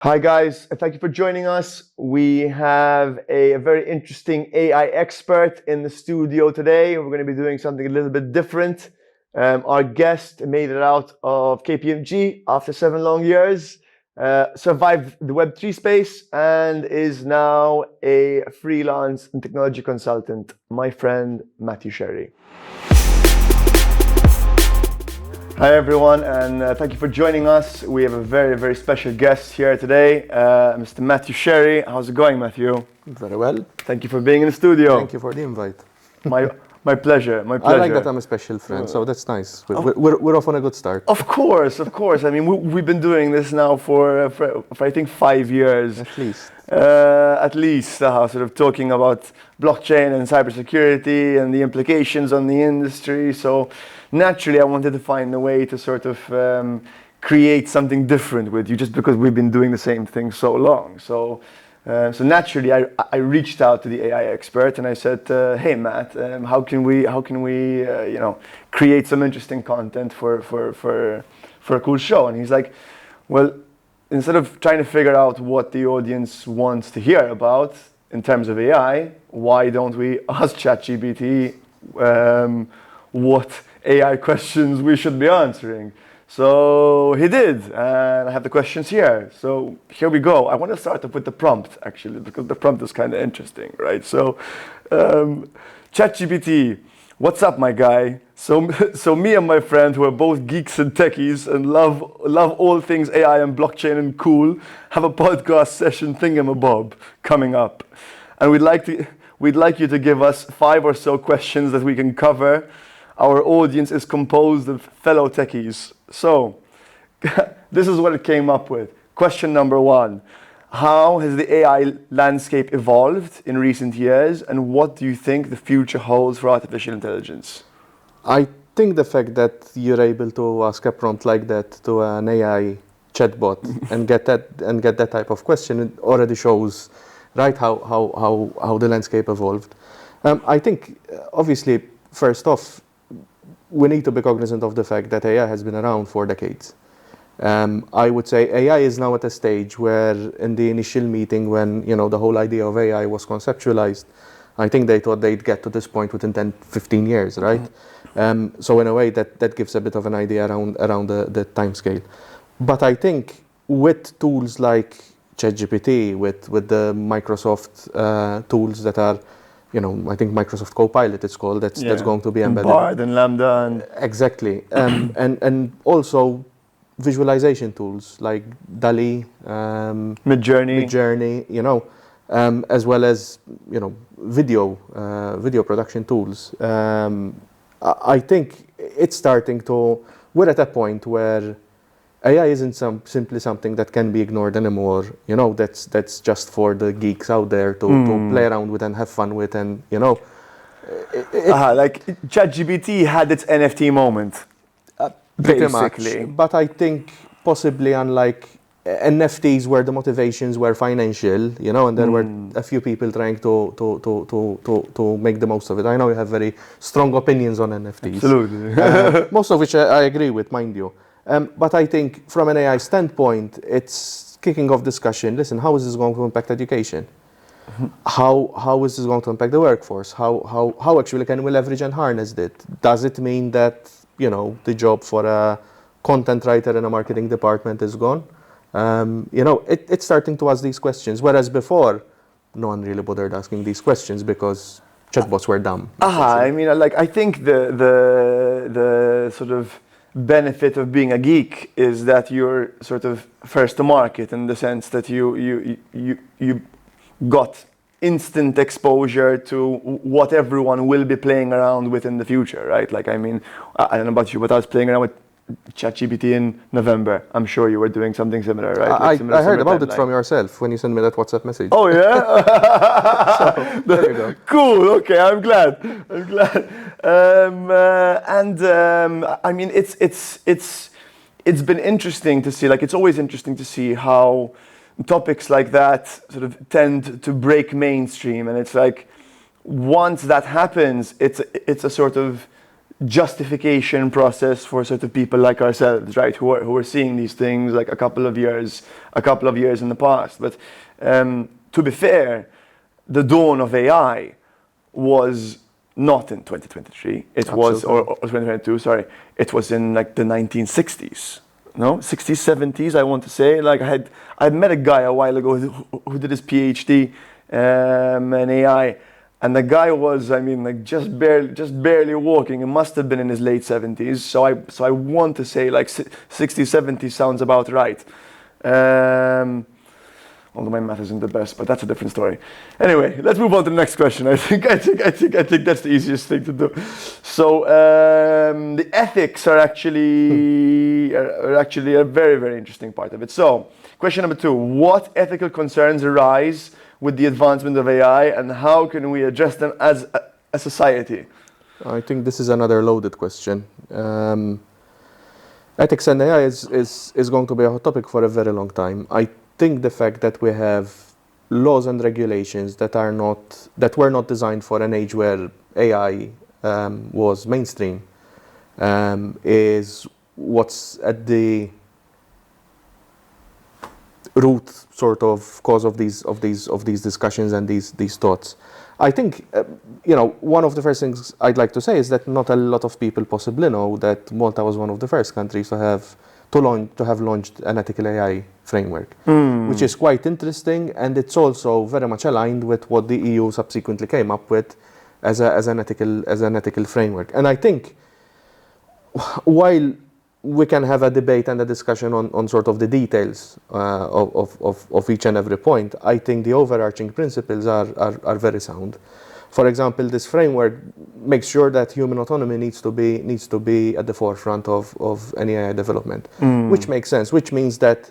Hi guys, thank you for joining us. We have a very interesting AI expert in the studio today. We're going to be doing something a little bit different. Our guest made it out of KPMG after 7 long years, survived the Web3 space, and is now a freelance and technology consultant. My friend Matthew Sheri. Hi everyone, and thank you for joining us. We have a very special guest here today, Mr. Matthew Sheri. How's it going, Matthew? Very well. Thank you for being in the studio. Thank you for the invite. My pleasure. I like that I'm a special friend, so that's nice. We're off on a good start. Of course. I mean, we've been doing this now for I think 5 years. At least. Sort of talking about blockchain and cybersecurity and the implications on the industry. So naturally, I wanted to find a way to sort of create something different with you, just because we've been doing the same thing so long. So naturally, I reached out to the AI expert and I said, "Hey, Matt, how can we create some interesting content for a cool show?" And he's like, "Well, instead of trying to figure out what the audience wants to hear about in terms of AI, why don't we ask ChatGPT what AI questions we should be answering?" So he did, and I have the questions here. So here we go. I want to start off with the prompt, actually, because the prompt is kind of interesting, right? So ChatGPT, what's up, my guy? So me and my friend, who are both geeks and techies and love all things AI and blockchain and cool, have a podcast session thingamabob coming up, and we'd like you to give us 5 or so questions that we can cover. Our audience is composed of fellow techies. So this is what it came up with. Question number 1. How has the AI landscape evolved in recent years, and what do you think the future holds for artificial intelligence? I think the fact that you're able to ask a prompt like that to an AI chatbot and get that type of question, it already shows right how the landscape evolved. I think obviously, first off, we need to be cognizant of the fact that AI has been around for decades. I would say AI is now at a stage where, in the initial meeting, when the whole idea of AI was conceptualized, I think they thought they'd get to this point within 10-15 years, right? So in a way, that gives a bit of an idea around the time scale. But I think with tools like ChatGPT, with the Microsoft tools that are, I think Microsoft Copilot it's called, that's going to be embedded. Bard and Lambda. And exactly. And also visualization tools like DALL-E, Midjourney, as well as, video production tools. I think it's starting to, we're at a point where AI isn't simply something that can be ignored anymore. That's just for the geeks out there to play around with and have fun with, and like ChatGPT had its NFT moment, basically. But I think possibly, unlike NFTs, where the motivations were financial, and there were a few people trying to make the most of it. I know you have very strong opinions on NFTs. Absolutely. Most of which I agree with, mind you. But I think from an AI standpoint, it's kicking off discussion. Listen, how is this going to impact education? How is this going to impact the workforce? How actually can we leverage and harness it? Does it mean that, the job for a content writer in a marketing department is gone? It's starting to ask these questions, whereas before, no one really bothered asking these questions because chatbots were dumb. I mean, I think the sort of benefit of being a geek is that you're sort of first to market, in the sense that you got instant exposure to what everyone will be playing around with in the future, right? Like, I mean, I don't know about you, but I was playing around with ChatGPT in November. I'm sure you were doing something similar, right? I heard about it from yourself when you sent me that WhatsApp message. Oh yeah. So, there you go. Cool. Okay, I'm glad. I mean, it's been interesting to see. Like, it's always interesting to see how topics like that sort of tend to break mainstream, and it's like once that happens, it's a sort of justification process for sort of people like ourselves, right, who are seeing these things like a couple of years in the past. But to be fair, the dawn of AI was not in 2023. It was, or 2022. Sorry, it was in like the 1960s. No, 60s, 70s. I want to say. Like I met a guy a while ago who did his PhD in AI. And the guy was, I mean, like just barely walking. It must have been in his late 70s. So I want to say like 60s, 70s sounds about right. Although my math isn't the best, but that's a different story. Anyway, let's move on to the next question. I think that's the easiest thing to do. So the ethics are actually a very, very interesting part of it. So question number 2: what ethical concerns arise with the advancement of AI, and how can we address them as a society? I think this is another loaded question. Ethics and AI is going to be a hot topic for a very long time. I think the fact that we have laws and regulations that were not designed for an age where AI was mainstream is what's at the root sort of cause of these discussions and these thoughts. I think one of the first things I'd like to say is that not a lot of people possibly know that Malta was one of the first countries to have launched an ethical AI framework, which is quite interesting, and it's also very much aligned with what the EU subsequently came up with as an ethical framework. And I think while we can have a debate and a discussion on sort of the details of each and every point, I think the overarching principles are very sound. For example, this framework makes sure that human autonomy needs to be at the forefront of any AI development, which makes sense. Which means that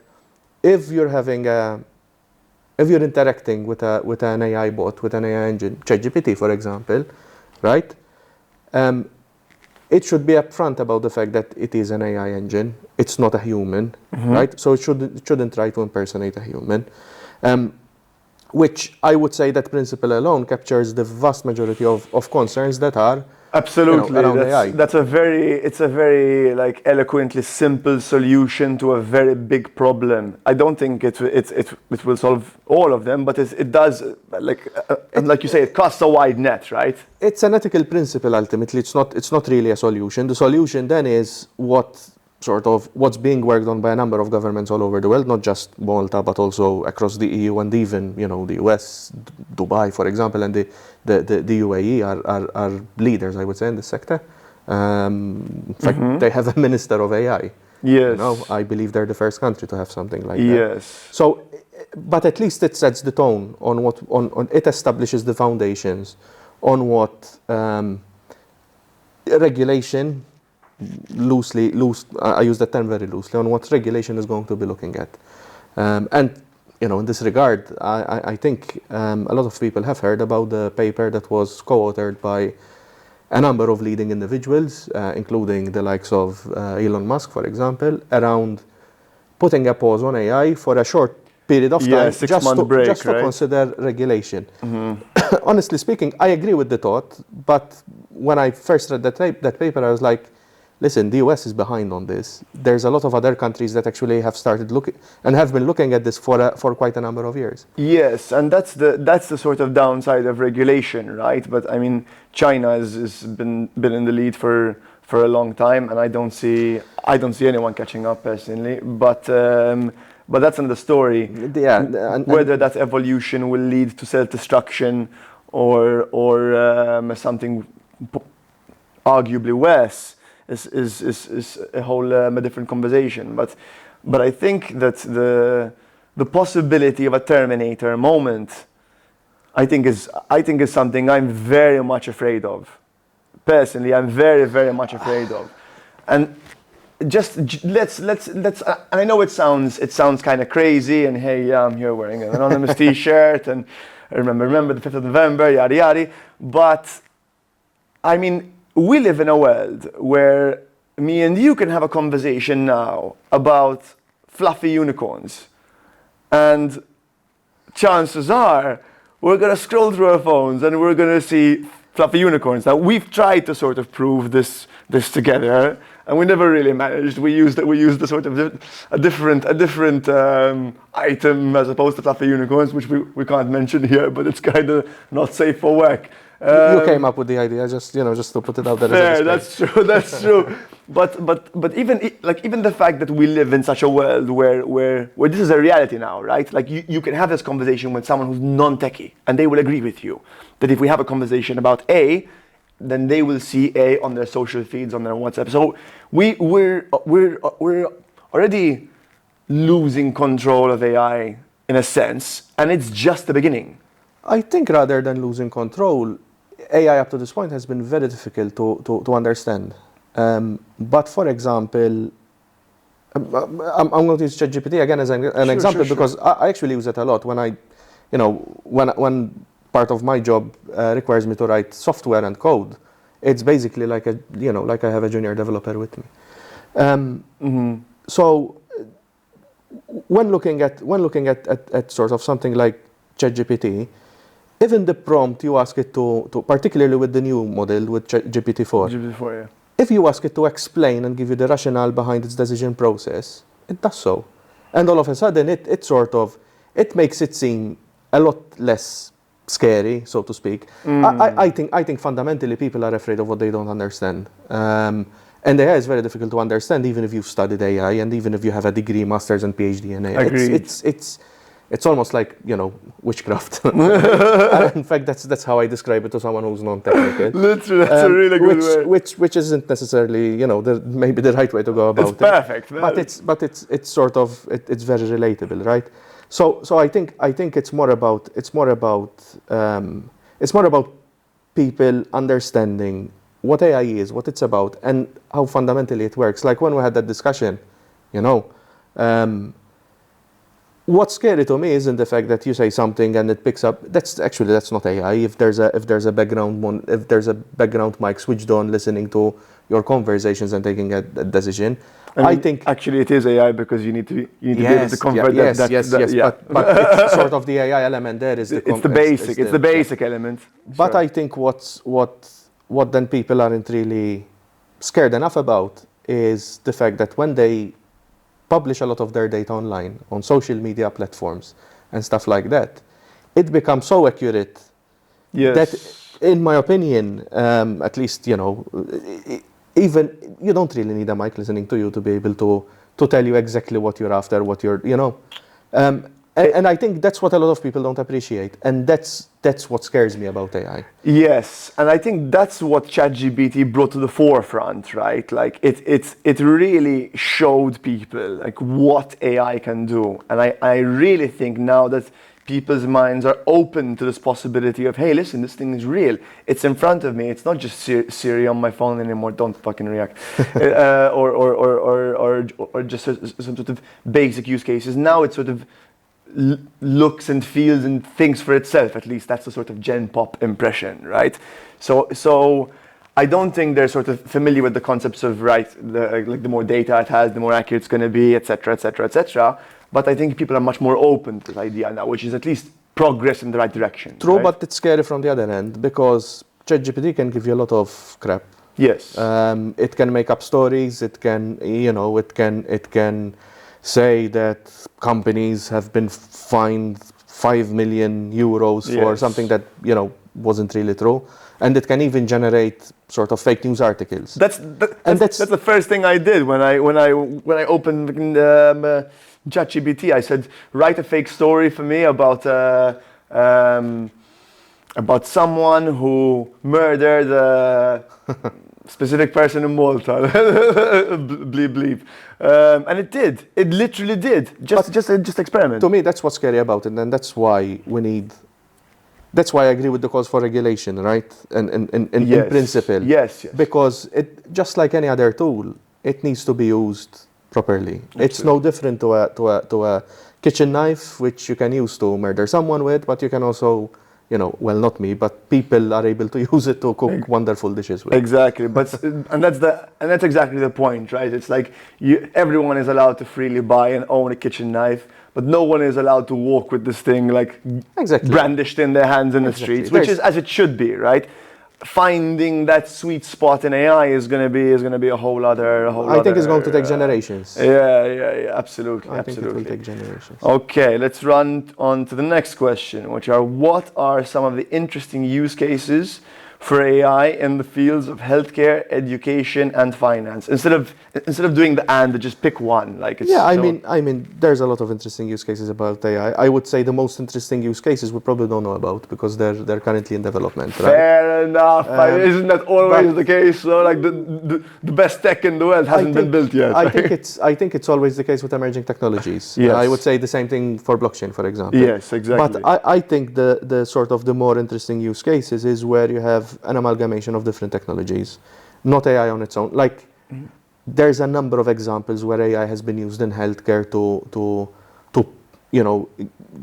if you're interacting with an AI bot, with an AI engine, ChatGPT, for example, right? It should be upfront about the fact that it is an AI engine. It's not a human, right? So it shouldn't try to impersonate a human. Which I would say that principle alone captures the vast majority of concerns that are absolutely around AI. It's a very like eloquently simple solution to a very big problem. I don't think it will solve all of them, but it does, like you say, it casts a wide net, right? It's an ethical principle ultimately. It's not really a solution. The solution then is what's being worked on by a number of governments all over the world, not just Malta, but also across the EU and even the US, Dubai, for example, and the UAE are leaders, I would say, in this sector. In fact, they have a minister of AI. Yes. I believe they're the first country to have something like that. Yes. So, but at least it sets the tone on it establishes the foundations on what regulation. I use the term very loosely, on what regulation is going to be looking at. And in this regard, I think a lot of people have heard about the paper that was co-authored by a number of leading individuals, including the likes of Elon Musk, for example, around putting a pause on AI for a short period of time, just to consider regulation. Honestly speaking, I agree with the thought, but when I first read that paper, I was like, listen, the US is behind on this. There's a lot of other countries that actually have started looking and have been looking at this for quite a number of years. Yes, and that's the sort of downside of regulation, right? But I mean, China has been in the lead for a long time, and I don't see anyone catching up personally. But that's another story. Yeah, whether that evolution will lead to self-destruction or something arguably worse is a whole a different conversation. But I think that the possibility of a Terminator moment, I think is something I'm very much afraid of. Personally, I'm very, very much afraid of. And just let's I know it sounds kind of crazy, and hey, yeah, I'm here wearing an anonymous t-shirt, and remember the 5th of November, yada yada. But I mean, we live in a world where me and you can have a conversation now about fluffy unicorns, and chances are we're going to scroll through our phones and we're going to see fluffy unicorns. Now we've tried to sort of prove this together, and we never really managed. We used the sort of a different item as opposed to fluffy unicorns, which we can't mention here, but it's kind of not safe for work. You came up with the idea, just to put it out there. Fair, that's true. That's true. But even the fact that we live in such a world where this is a reality now, right? Like you can have this conversation with someone who's non-techie, and they will agree with you that if we have a conversation about A, then they will see A on their social feeds, on their WhatsApp. So we're already losing control of AI in a sense, and it's just the beginning. I think rather than losing control, AI up to this point has been very difficult to understand. But for example, I'm going to use ChatGPT again as an example because I actually use it a lot when when part of my job requires me to write software and code. It's basically like I have a junior developer with me. So when looking at sort of something like ChatGPT, even the prompt you ask it to particularly with the new model with GPT-4. GPT-4, yeah. If you ask it to explain and give you the rationale behind its decision process, it does so. And all of a sudden it makes it seem a lot less scary, so to speak. I think fundamentally people are afraid of what they don't understand. And AI is very difficult to understand even if you've studied AI and even if you have a degree, master's and PhD in AI. Agreed. It's almost like, witchcraft. In fact, that's how I describe it to someone who's non-technical. Literally, that's a really good word. Which isn't necessarily, maybe the right way to go about it. It's perfect. But it's sort of it's very relatable, right? So I think it's more about people understanding what AI is, what it's about, and how fundamentally it works. Like when we had that discussion, what's scary to me isn't the fact that you say something and it picks up. That's not AI. If there's a background mic switched on, listening to your conversations and taking a decision, I think actually it is AI because you need to be able to convert that. Yes. But it's sort of the AI element there is it's the basic element. But I think what then people aren't really scared enough about is the fact that when they publish a lot of their data online on social media platforms and stuff like that, it becomes so accurate that, in my opinion, at least even you don't really need a mic listening to you to be able to tell you exactly what you're after, what you're and I think that's what a lot of people don't appreciate, and that's what scares me about AI. Yes, and I think that's what ChatGPT brought to the forefront, right? Like it really showed people like what AI can do, and I really think now that people's minds are open to this possibility of, hey, listen, this thing is real. It's in front of me. It's not just Siri on my phone anymore. Don't fucking react, or just some sort of basic use cases. Now it's sort of looks and feels and thinks for itself. At least that's the sort of Gen Pop impression, right? So I don't think they're sort of familiar with the concepts of the more data it has, the more accurate it's going to be, etc., etc., etc. But I think people are much more open to this idea now, which is at least progress in the right direction. True, right? But it's scary from the other end because ChatGPT can give you a lot of crap. Yes. It can make up stories. It can, it can say that companies have been fined 5 million euros for something that wasn't really true, and it can even generate sort of fake news articles. That's the first thing I did when I opened ChatGPT. I said, write a fake story for me about someone who murdered a specific person in Malta. Bleep bleep. And it did. It literally did. Just experiment. To me, that's what's scary about it, and that's why we need. That's why I agree with the calls for regulation, right? In principle. Yes. Because it, just like any other tool, it needs to be used properly. Absolutely. It's no different to a kitchen knife, which you can use to murder someone with, but you can also, well, not me, but people are able to use it to cook wonderful dishes with. Exactly, and that's exactly the point, right? It's like everyone is allowed to freely buy and own a kitchen knife, but no one is allowed to walk with this thing like brandished in their hands in the streets, which is as it should be, right? finding that sweet spot in AI is going to be a whole other. I think it's going to take generations. Yeah, absolutely. I think it will take generations. Okay, let's run on to the next question, which are what are some of the interesting use cases for AI in the fields of healthcare, education, and finance? Instead of doing the and, just pick one. Like it's I mean, there's a lot of interesting use cases about AI. I would say the most interesting use cases we probably don't know about because they're currently in development. Right? Fair enough. Isn't that always the case? So, like the best tech in the world hasn't been built yet. I think it's always the case with emerging technologies. Yes. I would say the same thing for blockchain, for example. Yes, exactly. But I think the sort of the more interesting use cases is where you have an amalgamation of different technologies, not AI on its own. Like there's a number of examples where AI has been used in healthcare to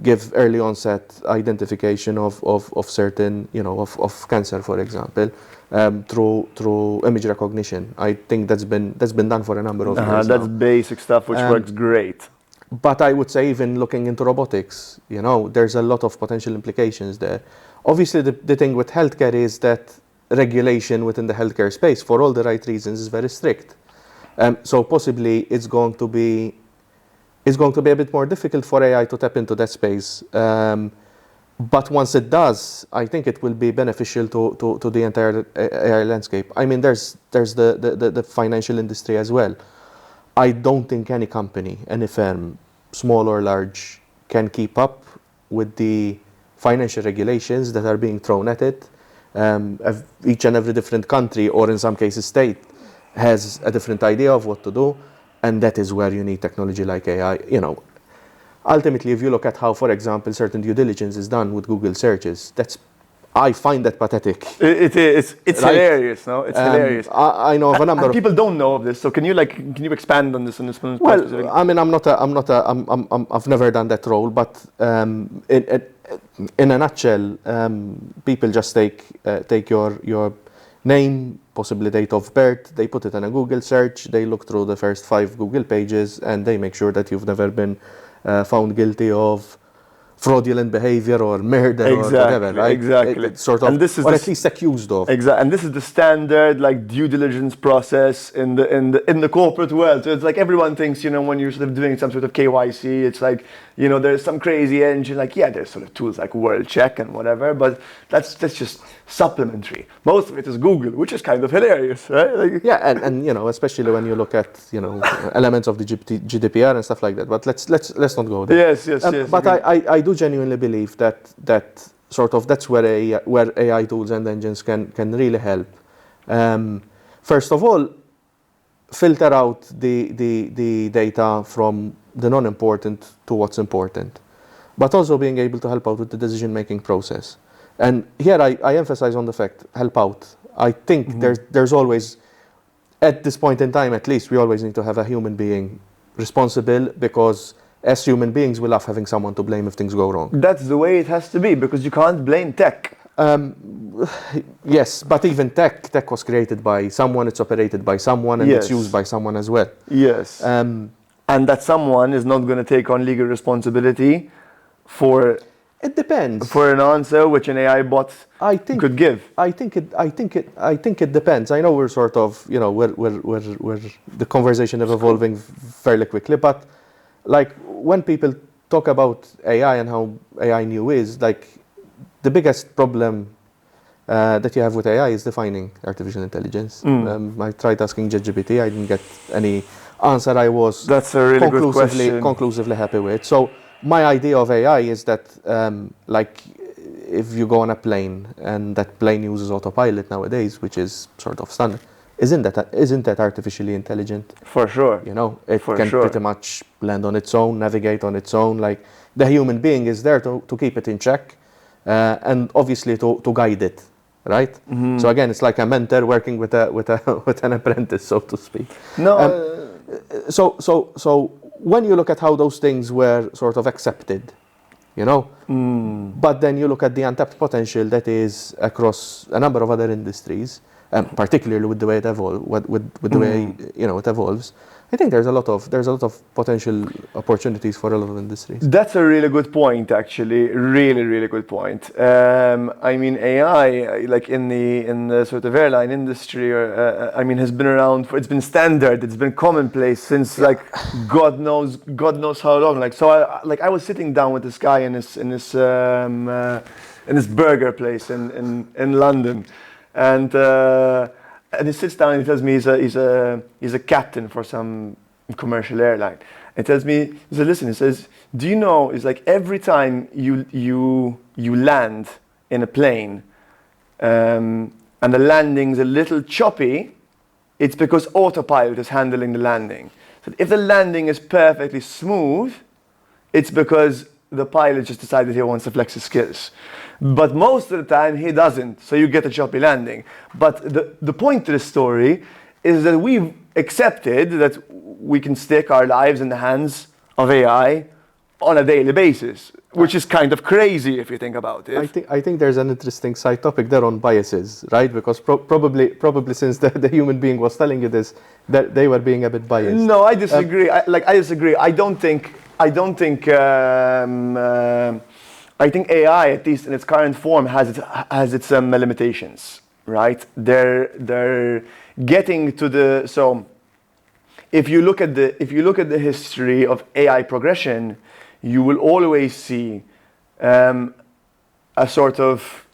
give early onset identification of certain of cancer, for example, through image recognition. I think that's been done for a number of years. That's now. basic stuff which works great. But I would say even looking into robotics, there's a lot of potential implications there. Obviously, the thing with healthcare is that regulation within the healthcare space, for all the right reasons, is very strict. So possibly it's going to be a bit more difficult for AI to tap into that space. But once it does, I think it will be beneficial to the entire AI landscape. I mean, there's the financial industry as well. I don't think any company, any firm, small or large, can keep up with the financial regulations that are being thrown at it. Each and every different country, or in some cases state, has a different idea of what to do, and that is where you need technology like AI. Ultimately, if you look at how, for example, certain due diligence is done with Google searches, I find that pathetic. It's right? Hilarious, no? It's hilarious. I know of a number and of people don't know of this. So can you expand on this? Well, I mean, I've never done that role, but in a nutshell, people just take your name, possibly date of birth, they put it in a Google search, they look through the first 5 Google pages, and they make sure that you've never been found guilty of fraudulent behavior or murder or whatever, right? Exactly. It's sort of, and this is or at least accused of. Exactly. And this is the standard due diligence process in the corporate world. So it's like everyone thinks, when you're sort of doing some sort of KYC, it's like, there's some crazy engine, there's sort of tools like World Check and whatever, but that's just supplementary. Most of it is Google, which is kind of hilarious, right? And especially when you look at elements of the GDPR and stuff like that. But let's not go there. Yes. But I do genuinely believe that sort of that's where AI tools and engines can really help. First of all, filter out the data from the non-important to what's important, but also being able to help out with the decision-making process. And here I emphasize on the fact, help out. I think there's always, at this point in time at least, we always need to have a human being responsible, because as human beings, we love having someone to blame if things go wrong. That's the way it has to be, because you can't blame tech. Yes, but even tech was created by someone, it's operated by someone, and it's used by someone as well. Yes. And that someone is not going to take on legal responsibility for... It depends. For an answer which an AI bot could give. I think it depends. I know we're sort of, we're the conversation is evolving fairly quickly, but when people talk about AI and how AI new is, the biggest problem that you have with AI is defining artificial intelligence. I tried asking ChatGPT, I didn't get any answer I was That's a really good question. conclusively happy with. So my idea of AI is that if you go on a plane and that plane uses autopilot nowadays, which is sort of standard, isn't that artificially intelligent? For sure. It can pretty much land on its own, navigate on its own. The human being is there to keep it in check, and obviously to guide it, right? Mm-hmm. So again, it's like a mentor working with an apprentice, so to speak. No. So when you look at how those things were sort of accepted, but then you look at the untapped potential that is across a number of other industries, particularly with the way it with the way it evolves. I think there's a lot of potential opportunities for a lot of industries. That's a really good point, actually. Really, really good point. I mean, AI, like in the sort of airline industry, I mean, has been around it's been standard. It's been commonplace since like God knows how long. Like, so I was sitting down with this guy in this burger place in London, and he sits down and he tells me he's a captain for some commercial airline. He tells me, he said, listen, he says, do you know, it's like every time you land in a plane and the landing's a little choppy, it's because autopilot is handling the landing. So if the landing is perfectly smooth, it's because the pilot just decided he wants to flex his skills. But most of the time he doesn't, so you get a choppy landing. But the point to the story is that we've accepted that we can stick our lives in the hands of AI on a daily basis, which is kind of crazy if you think about it. I think there's an interesting side topic there on biases, right? Because probably since the human being was telling you this, that they were being a bit biased. No, I disagree. I disagree. I think AI, at least in its current form, has its limitations, right? They're getting to the so. If you look at the history of AI progression, you will always see a sort of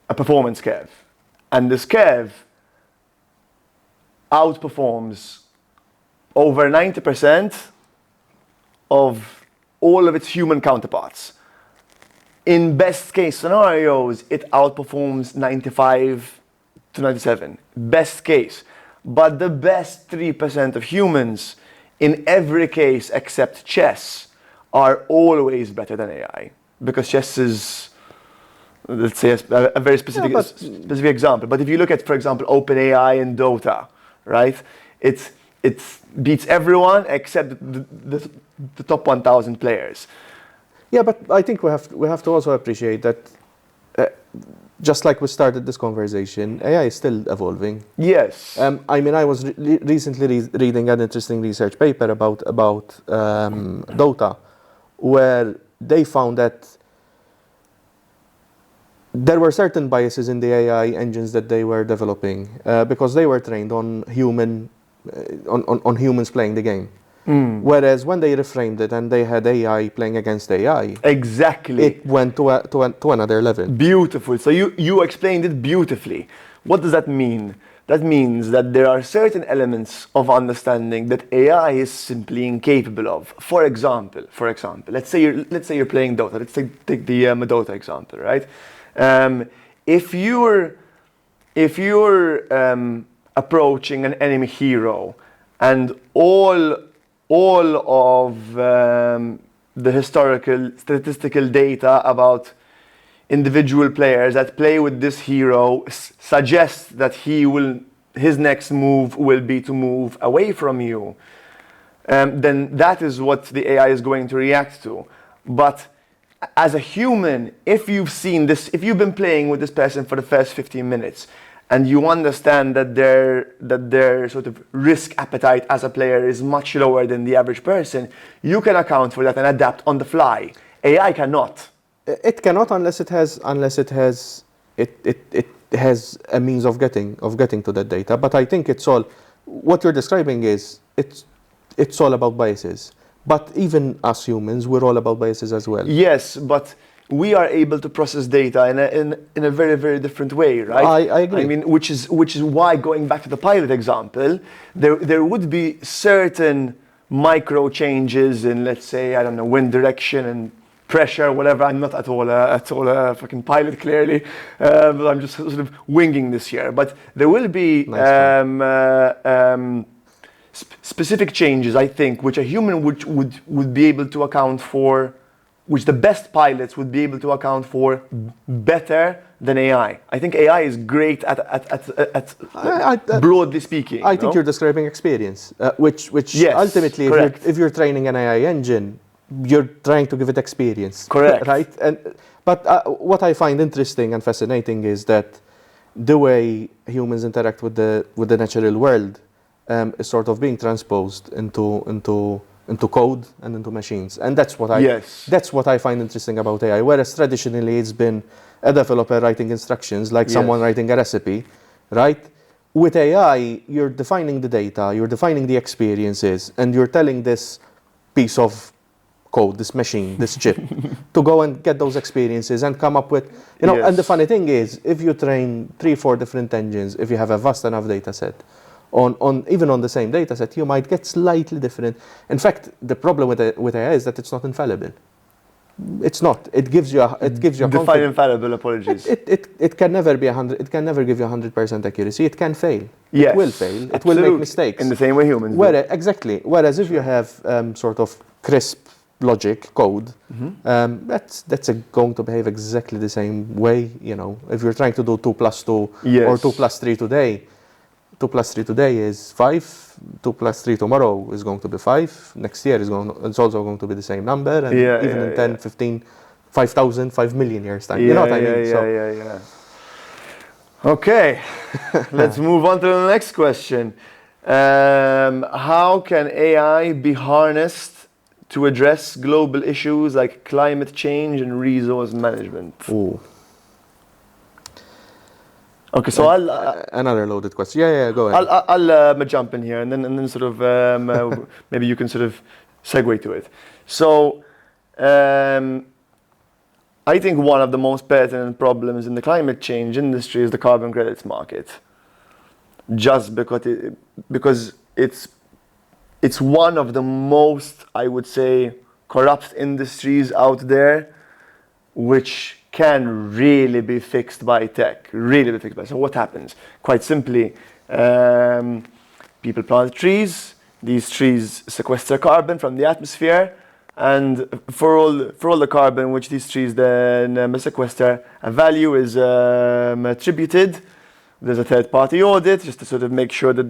a performance curve, and this curve outperforms over 90% of all of its human counterparts. In best case scenarios, it outperforms 95 to 97, best case. But the best 3% of humans, in every case except chess, are always better than AI. Because chess is, let's say, a very specific example. But if you look at, for example, OpenAI and Dota, right? It beats everyone except the top 1,000 players. Yeah, but I think we have to also appreciate that, just like we started this conversation, AI is still evolving. Yes. I mean, I was recently reading an interesting research paper about Dota, where they found that there were certain biases in the AI engines that they were developing because they were trained on humans playing the game. Whereas when they reframed it and they had AI playing against AI, exactly, it went to another level. Beautiful. So you explained it beautifully. What does that mean? That means that there are certain elements of understanding that AI is simply incapable of. For example, let's say you're playing Dota. Let's take the Dota example, right? If you're approaching an enemy hero and all of the historical statistical data about individual players that play with this hero suggests that his next move will be to move away from you, then that is what the AI is going to react to. But as a human, if you've been playing with this person for the first 15 minutes, and you understand that their sort of risk appetite as a player is much lower than the average person, you can account for that and adapt on the fly. AI cannot. It cannot unless it has a means of getting to that data. But I think it's all what you're describing is it's all about biases. But even us humans, we're all about biases as well. Yes, but we are able to process data in a very, very different way, right? I agree. I mean, which is why, going back to the pilot example, there would be certain micro changes in, let's say, I don't know, wind direction and pressure, whatever. I'm not at all a fucking pilot, clearly, but I'm just sort of winging this here. But there will be specific changes, I think, which a human would be able to account for, which the best pilots would be able to account for better than AI. I think AI is great at broadly speaking. I think you're describing experience, which yes, ultimately, if you're training an AI engine, you're trying to give it experience. Correct. Right? But what I find interesting and fascinating is that the way humans interact with the natural world is sort of being transposed into code and into machines, and that's what I find interesting about AI. Whereas traditionally it's been a developer writing instructions, like someone writing a recipe, right? With AI, you're defining the data, you're defining the experiences, and you're telling this piece of code, this machine, this chip, to go and get those experiences and come up with, and the funny thing is, if you train 3-4 different engines, if you have a vast enough data set, even on the same data set, you might get slightly different. In fact, the problem with AI is that it's not infallible. It's not. It gives you define infallible. Apologies. It can never be 100. It can never give you 100% accuracy. It can fail. Yes, it will fail. It absolutely. will make mistakes. In the same way humans do. Exactly. Whereas if you have sort of crisp logic code, that's going to behave exactly the same way. If you're trying to do 2 + 2 or 2 + 3 today. 2 + 3 today is 5. 2 + 3 tomorrow is going to be 5. Next year it's also going to be the same number, and even in 10, 15, 5,000, 5 million years time. You know what I mean? Yeah. Okay, let's move on to the next question. How can AI be harnessed to address global issues like climate change and resource management? Ooh. Okay, so another loaded question. Yeah, go ahead. I'll jump in here, and then sort of maybe you can sort of segue to it. So I think one of the most pertinent problems in the climate change industry is the carbon credits market. Just because it's one of the most, I would say, corrupt industries out there, which can really be fixed by tech, So what happens? Quite simply, people plant trees, these trees sequester carbon from the atmosphere, and for all the carbon which these trees then sequester, a value is attributed. There's a third-party audit just to sort of make sure that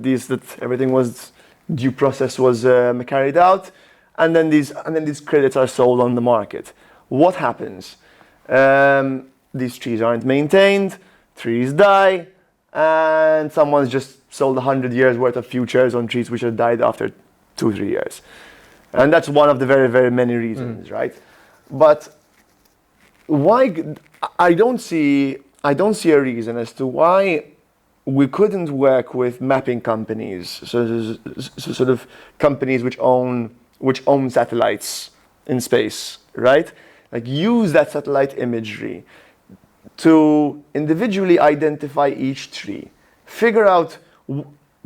everything was due process was carried out, and then these credits are sold on the market. What happens? These trees aren't maintained, trees die, and someone's just sold 100 years worth of futures on trees which have died after 2-3 years. And that's one of the very, very many reasons, right? But why? I don't see a reason as to why we couldn't work with mapping companies, so sort of companies which own satellites in space, right? Like use that satellite imagery to individually identify each tree, figure out,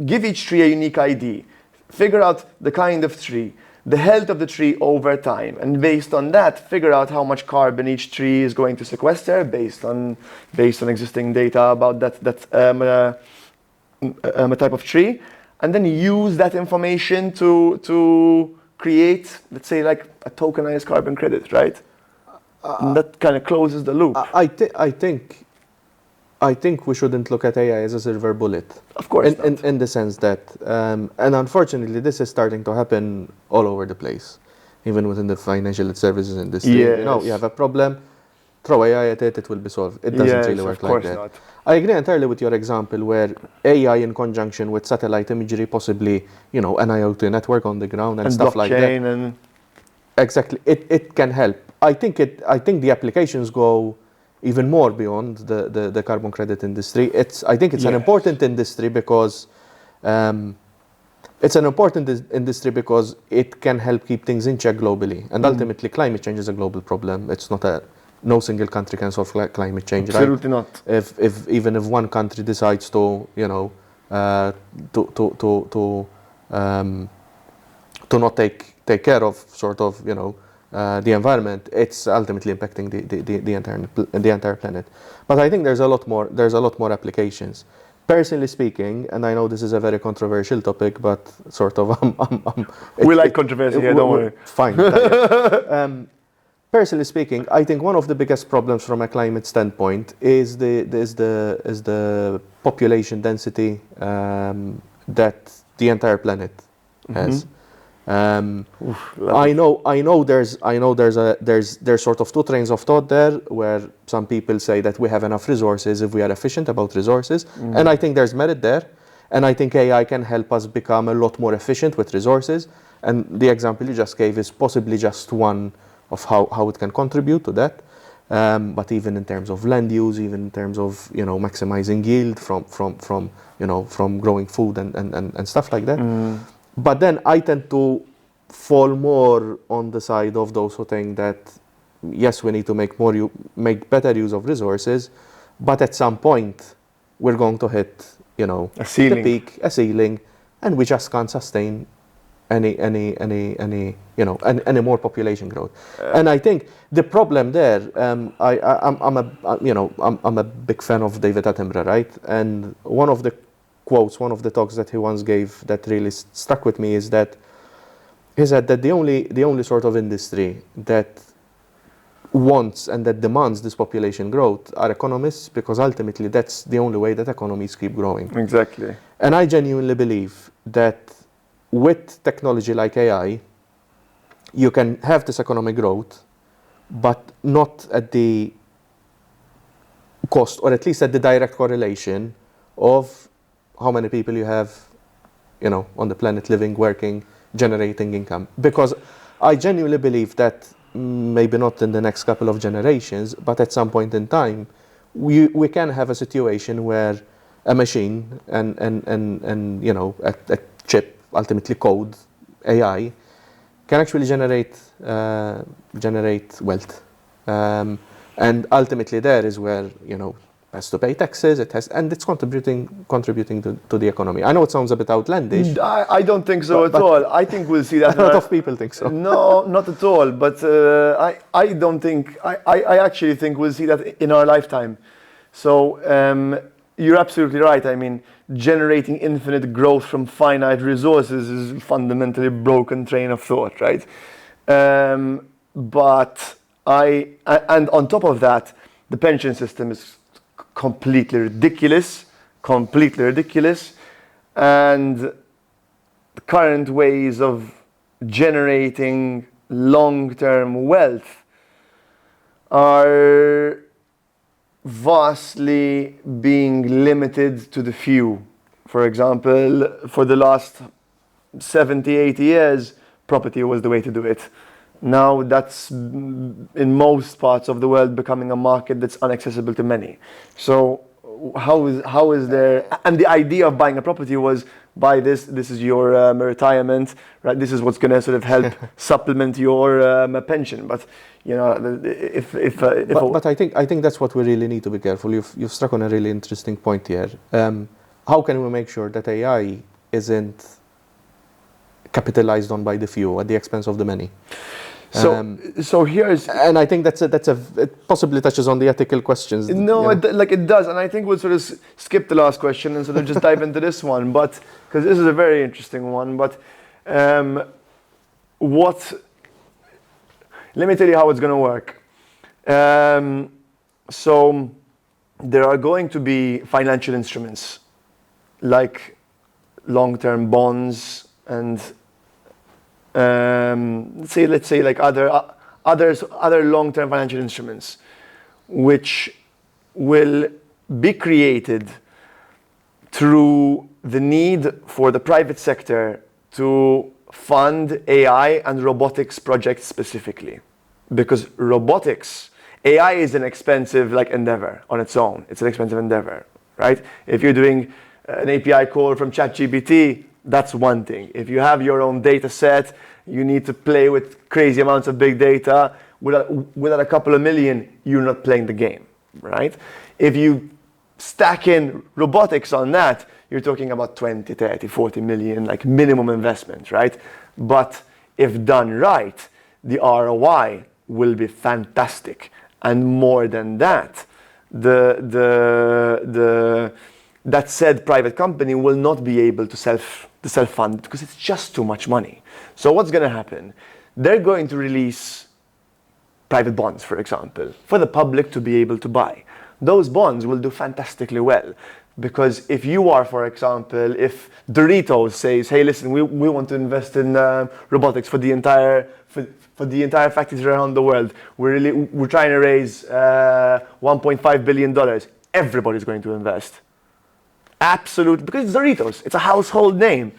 give each tree a unique ID, figure out the kind of tree, the health of the tree over time, and based on that, figure out how much carbon each tree is going to sequester based on existing data about that type of tree, and then use that information to create, let's say, like a tokenized carbon credit, right? And that kind of closes the loop. I think we shouldn't look at AI as a silver bullet. Of course in the sense that, and unfortunately, this is starting to happen all over the place, even within the financial services industry. Yes. You have a problem, throw AI at it, it will be solved. It doesn't really work like that. Not. I agree entirely with your example where AI in conjunction with satellite imagery, possibly, an IoT network on the ground and stuff like that. And exactly, it can help. I think the applications go even more beyond the carbon credit industry. I think it's an important industry because it can help keep things in check globally. And ultimately, climate change is a global problem. It's not no single country can solve climate change. Absolutely right? not. Even if one country decides to not take care of sort of the environment, it's ultimately impacting the entire planet. But I think there's a lot more applications. Personally speaking, and I know this is a very controversial topic, but sort of we like controversy here, don't worry. Fine. Personally speaking, I think one of the biggest problems from a climate standpoint is the population density that the entire planet has. I know there's sort of two trains of thought there, where some people say that we have enough resources if we are efficient about resources, and I think there's merit there, and I think AI can help us become a lot more efficient with resources, and the example you just gave is possibly just one of how it can contribute to that. But even in terms of land use, even in terms of maximizing yield from growing food and stuff like that. But then I tend to fall more on the side of those who think that yes, we need to make better use of resources, but at some point we're going to hit A ceiling. the peak, a ceiling, and we just can't sustain any more population growth. And I think the problem there, I'm a big fan of David Attenborough, right? And one of the quotes, one of the talks that he once gave that really stuck with me is that he said that the only sort of industry that wants and that demands this population growth are economists, because ultimately that's the only way that economies keep growing. Exactly. And I genuinely believe that with technology like AI, you can have this economic growth, but not at the cost, or at least at the direct correlation of how many people you have, on the planet living, working, generating income. Because I genuinely believe that maybe not in the next couple of generations, but at some point in time, we can have a situation where a machine and a chip, ultimately code, AI, can actually generate wealth. And ultimately there is where, has to pay taxes, and it's contributing to the economy. I know it sounds a bit outlandish. I don't think so at all. I think we'll see that. A lot of people think so. No, not at all. But I don't think, I actually think we'll see that in our lifetime. So you're absolutely right. I mean, generating infinite growth from finite resources is fundamentally a broken train of thought, right? And on top of that, the pension system is completely ridiculous, and the current ways of generating long-term wealth are vastly being limited to the few. For example, for the last 70, 80 years, property was the way to do it. Now that's in most parts of the world becoming a market that's inaccessible to many. So how is there, and the idea of buying a property was, buy this is your retirement, right? This is what's going to sort of help supplement your pension. But But I think that's what we really need to be careful. You've struck on a really interesting point here. How can we make sure that AI isn't capitalized on by the few at the expense of the many? So here's, and I think it possibly touches on the ethical questions. No, it does, and I think we'll sort of skip the last question and sort of just dive into this one, but because this is a very interesting one. But let me tell you how it's going to work. So there are going to be financial instruments like long-term bonds and let's say like other long-term financial instruments, which will be created through the need for the private sector to fund AI and robotics projects specifically. Because AI is an expensive endeavor on its own. It's an expensive endeavor, right? If you're doing an API call from ChatGPT, that's one thing. If you have your own data set, you need to play with crazy amounts of big data. Without a couple of million, you're not playing the game, right? If you stack in robotics on that, you're talking about 20, 30, 40 million, minimum investment, right? But if done right, the ROI will be fantastic. And more than that, that said private company will not be able to self-fund because it's just too much money. So what's going to happen? They're going to release private bonds, for example, for the public to be able to buy. Those bonds will do fantastically well. Because if you are, for example, if Doritos says, hey, listen, we want to invest in robotics for the entire factories around the world. We're trying to raise $1.5 billion. Everybody's going to invest. Absolutely, because it's Doritos. It's a household name.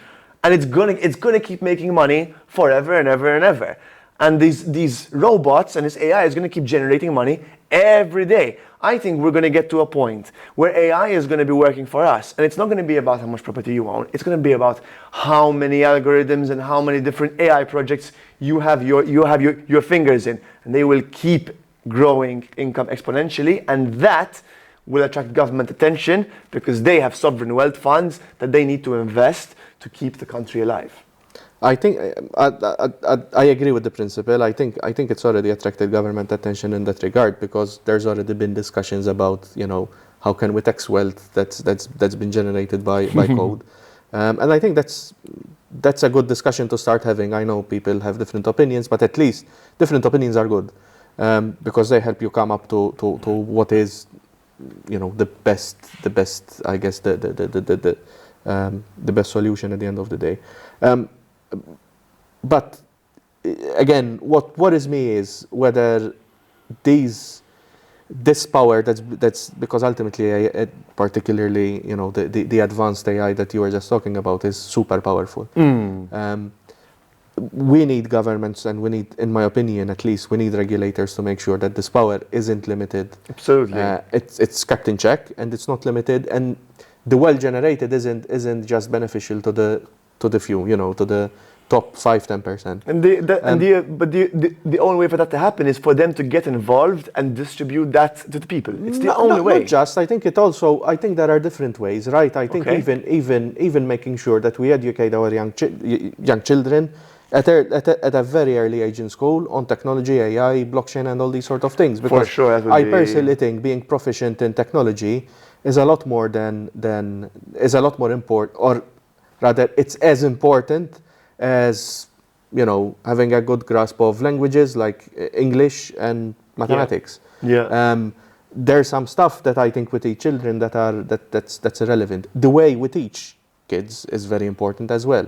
And it's gonna keep making money forever and ever and ever. And these robots and this AI is gonna keep generating money every day. I think we're gonna get to a point where AI is gonna be working for us. And it's not gonna be about how much property you own. It's gonna be about how many algorithms and how many different AI projects you have your fingers in. And they will keep growing income exponentially. And that will attract government attention because they have sovereign wealth funds that they need to invest to keep the country alive. I think I agree with the principle. I think it's already attracted government attention in that regard because there's already been discussions about how can we tax wealth that's been generated by code, and I think that's a good discussion to start having. I know people have different opinions, but at least different opinions are good because they help you come up to what is the best I guess the best solution at the end of the day. But again, what worries me is whether this power that's because ultimately, particularly the advanced AI that you were just talking about is super powerful. We need governments, and we need, in my opinion, at least, we need regulators to make sure that this power isn't limited. Absolutely, it's kept in check and it's not limited, and the wealth generated isn't just beneficial to the few, to the top 5-10%. But the only way for that to happen is for them to get involved and distribute that to the people. It's the only way. Not just. I think there are different ways, right? I think even making sure that we educate our young children at a very early age in school on technology, AI, blockchain, and all these sort of things. Because for sure, I personally think being proficient in technology is a lot more important, or rather, it's as important as having a good grasp of languages like English and mathematics. There's some stuff that I think we teach children that's irrelevant. The way we teach kids is very important as well.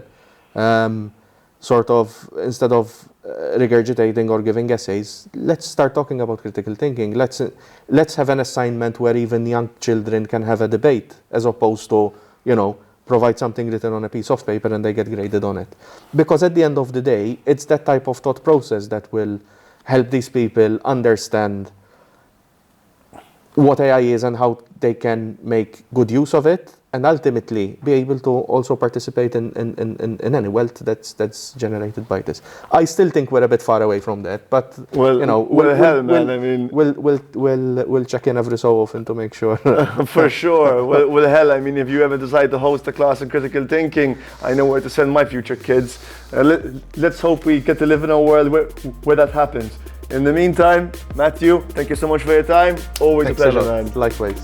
Sort of, instead of regurgitating or giving essays, let's start talking about critical thinking. Let's have an assignment where even young children can have a debate, as opposed to provide something written on a piece of paper and they get graded on it. Because at the end of the day, it's that type of thought process that will help these people understand what AI is and how they can make good use of it, and ultimately be able to also participate in any wealth that's generated by this. I still think we're a bit far away from that, but we'll check in every so often to make sure. For sure. Well, I mean, if you ever decide to host a class in critical thinking, I know where to send my future kids. Let's hope we get to live in a world where that happens. In the meantime, Matthew, thank you so much for your time. Always a pleasure, man. Likewise.